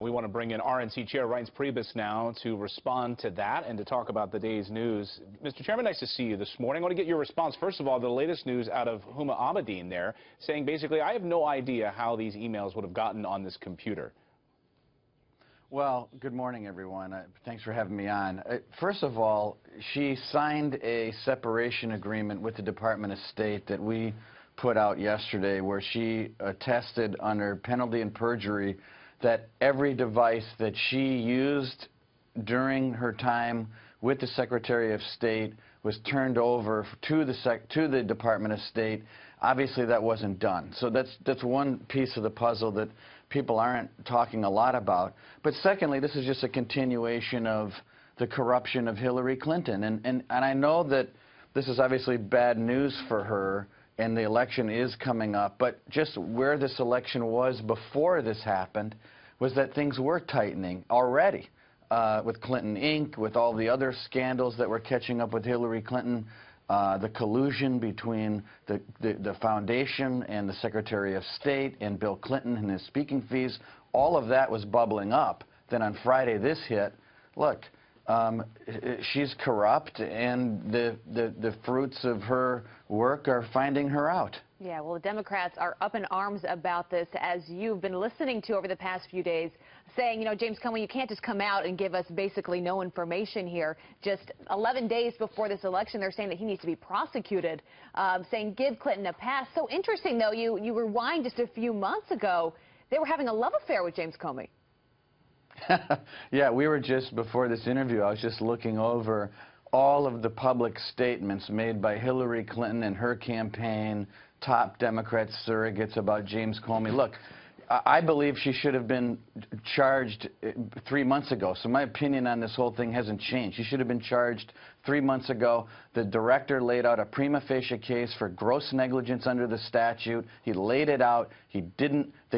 We want to bring in RNC Chair Reince Priebus now to respond to that and to talk about the day's news. Mr. Chairman, nice to see you this morning. I want to get your response. First of all, the latest news out of Huma Abedin there, saying basically, I have no idea how these emails would have gotten on this computer. Well, good morning, everyone. Thanks for having me on. First of all, she signed a separation agreement with the Department of State that we put out yesterday, where she attested under penalty and perjury that every device that she used during her time with the Secretary of State was turned over to the Department of State. Obviously, that wasn't done. So that's one piece of the puzzle that people aren't talking a lot about. But secondly, this is just a continuation of the corruption of Hillary Clinton. And I know that this is obviously bad news for her, and the election is coming up, but just where this election was before this happened was that things were tightening already with Clinton Inc., with all the other scandals that were catching up with Hillary Clinton, the collusion between the foundation and the Secretary of State and Bill Clinton and his speaking fees. All of that was bubbling up. Then on Friday, this hit. Look, she's corrupt, and the fruits of her work are finding her out. Yeah, well, the Democrats are up in arms about this, as you've been listening to over the past few days, saying, you know, James Comey, you can't just come out and give us basically no information here. Just 11 days before this election, they're saying that he needs to be prosecuted, saying give Clinton a pass. So interesting, though, you rewind just a few months ago, they were having a love affair with James Comey. Yeah, we were just, before this interview, I was just looking over all of the public statements made by Hillary Clinton and her campaign, top Democrat surrogates about James Comey. Look, I believe she should have been charged 3 months ago. So my opinion on this whole thing hasn't changed. She should have been charged 3 months ago. The director laid out a prima facie case for gross negligence under the statute. He laid it out. They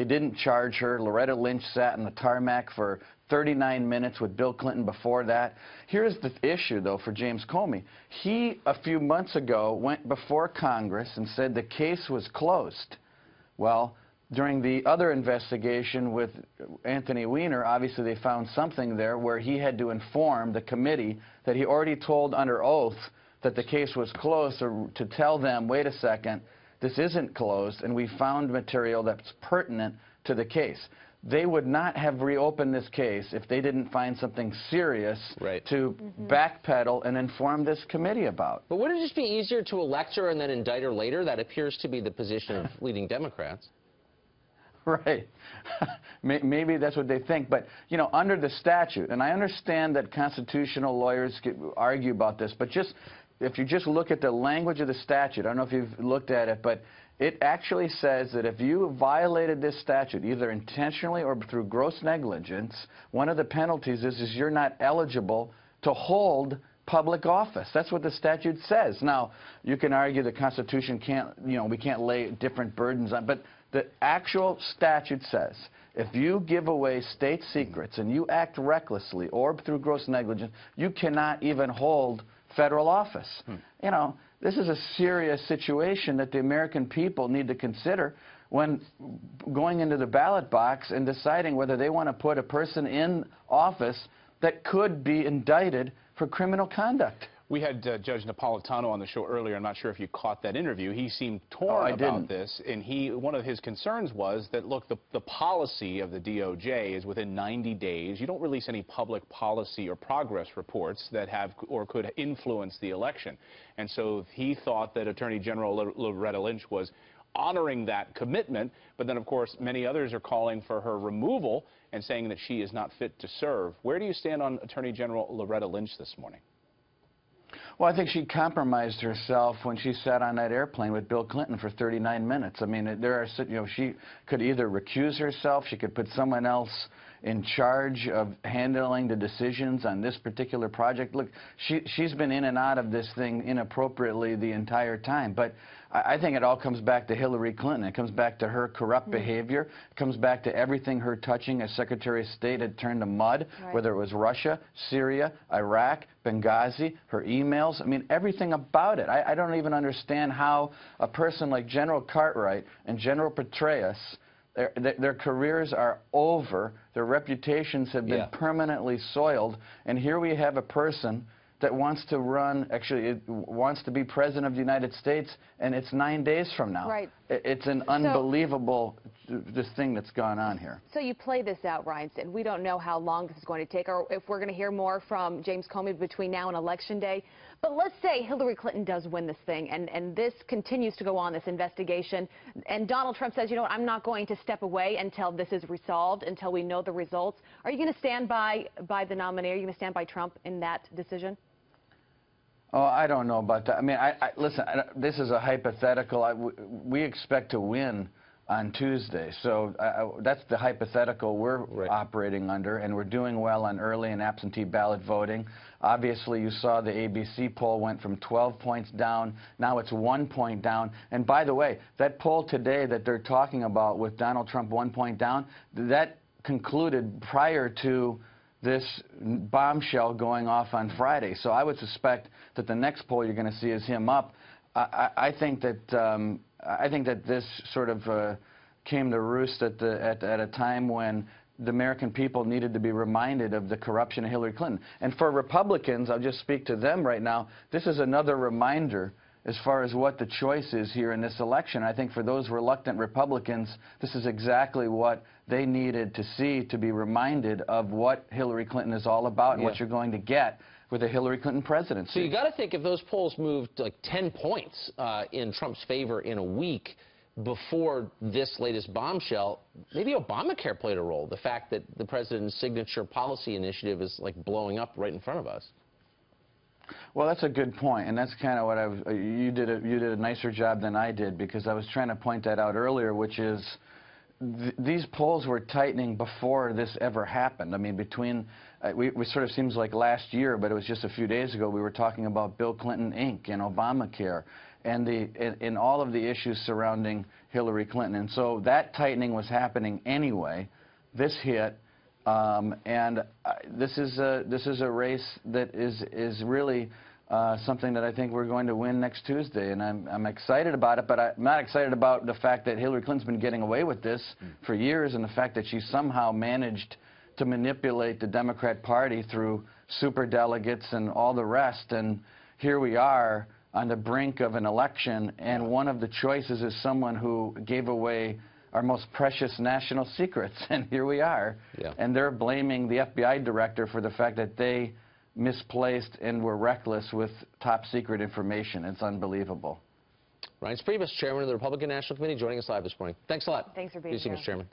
didn't charge her. Loretta Lynch sat in the tarmac for 39 minutes with Bill Clinton before that. Here's the issue, though, for James Comey. He, a few months ago, went before Congress and said the case was closed. Well, during the other investigation with Anthony Weiner, obviously they found something there where he had to inform the committee that he already told under oath that the case was closed, or to tell them, wait a second, this isn't closed, and we found material that's pertinent to the case. They would not have reopened this case if they didn't find something serious to backpedal and inform this committee about. But wouldn't it just be easier to elect her and then indict her later? That appears to be the position of leading Democrats. Right. Maybe that's what they think. But, you know, under the statute, and I understand that constitutional lawyers argue about this, but just if you just look at the language of the statute, I don't know if you've looked at it, but it actually says that if you violated this statute, either intentionally or through gross negligence, one of the penalties is you're not eligible to hold public office. That's what the statute says. Now, you can argue the Constitution can't, you know, we can't lay different burdens on, but the actual statute says if you give away state secrets and you act recklessly or through gross negligence, you cannot even hold federal office. You know, this is a serious situation that the American people need to consider when going into the ballot box and deciding whether they want to put a person in office that could be indicted for criminal conduct. We had Judge Napolitano on the show earlier. I'm not sure if you caught that interview. He seemed torn about this, and one of his concerns was that, look, the policy of the DOJ is within 90 days. You don't release any public policy or progress reports that have or could influence the election. And so he thought that Attorney General Loretta Lynch was honoring that commitment, but then, of course, many others are calling for her removal and saying that she is not fit to serve. Where do you stand on Attorney General Loretta Lynch this morning? Well, I think she compromised herself when she sat on that airplane with Bill Clinton for 39 minutes. I mean, she could either recuse herself, she could put someone else in charge of handling the decisions on this particular project. Look, she's been in and out of this thing inappropriately the entire time. But I think it all comes back to Hillary Clinton. It comes back to her corrupt behavior. It comes back to everything her touching as Secretary of State had turned to mud, whether it was Russia, Syria, Iraq, Benghazi, her emails. I mean, everything about it. I don't even understand how a person like General Cartwright and General Petraeus Their careers are over. Their reputations have been permanently soiled. And here we have a person that wants to run, actually wants to be president of the United States, and it's 9 days from now. Right. It's an unbelievable this thing that's gone on here. So you play this out, Ryan, and we don't know how long this is going to take, or if we're going to hear more from James Comey between now and Election Day. But let's say Hillary Clinton does win this thing, and this continues to go on, this investigation, and Donald Trump says, you know what, I'm not going to step away until this is resolved, until we know the results. Are you going to stand by the nominee? Are you going to stand by Trump in that decision? Oh, I don't know about that. I mean, listen, this is a hypothetical. We expect to win on Tuesday. So that's the hypothetical we're operating under, and we're doing well on early and absentee ballot voting. Obviously, you saw the ABC poll went from 12 points down. Now it's 1 point down. And by the way, that poll today that they're talking about with Donald Trump 1 point down, that concluded prior to this bombshell going off on Friday. So I would suspect that the next poll you're going to see is him up. I think that this sort of came to roost at a time when the American people needed to be reminded of the corruption of Hillary Clinton. And for Republicans, I'll just speak to them right now, this is another reminder as far as what the choice is here in this election. I think for those reluctant Republicans, this is exactly what they needed to see, to be reminded of what Hillary Clinton is all about and what you're going to get with a Hillary Clinton presidency. So you got to think if those polls moved like 10 points in Trump's favor in a week before this latest bombshell, maybe Obamacare played a role. The fact that the president's signature policy initiative is like blowing up right in front of us. Well, that's a good point, and that's kind of what you did a nicer job than I did, because I was trying to point that out earlier, which is these polls were tightening before this ever happened. I mean, between we sort of seems like last year, but it was just a few days ago we were talking about Bill Clinton Inc. and Obamacare and in all of the issues surrounding Hillary Clinton, and so that tightening was happening anyway. This hit. And this is a race that is really something that I think we're going to win next Tuesday, and I'm excited about it. But I'm not excited about the fact that Hillary Clinton's been getting away with this for years, and the fact that she somehow managed to manipulate the Democrat Party through superdelegates and all the rest. And here we are on the brink of an election, and one of the choices is someone who gave away our most precious national secrets, and here we are. And they're blaming the FBI director for the fact that they misplaced and were reckless with top secret information. It's unbelievable. Ryan Priebus, Chairman of the Republican National Committee, joining us live this morning. Thanks a lot. Thanks for being here. Mr. Chairman.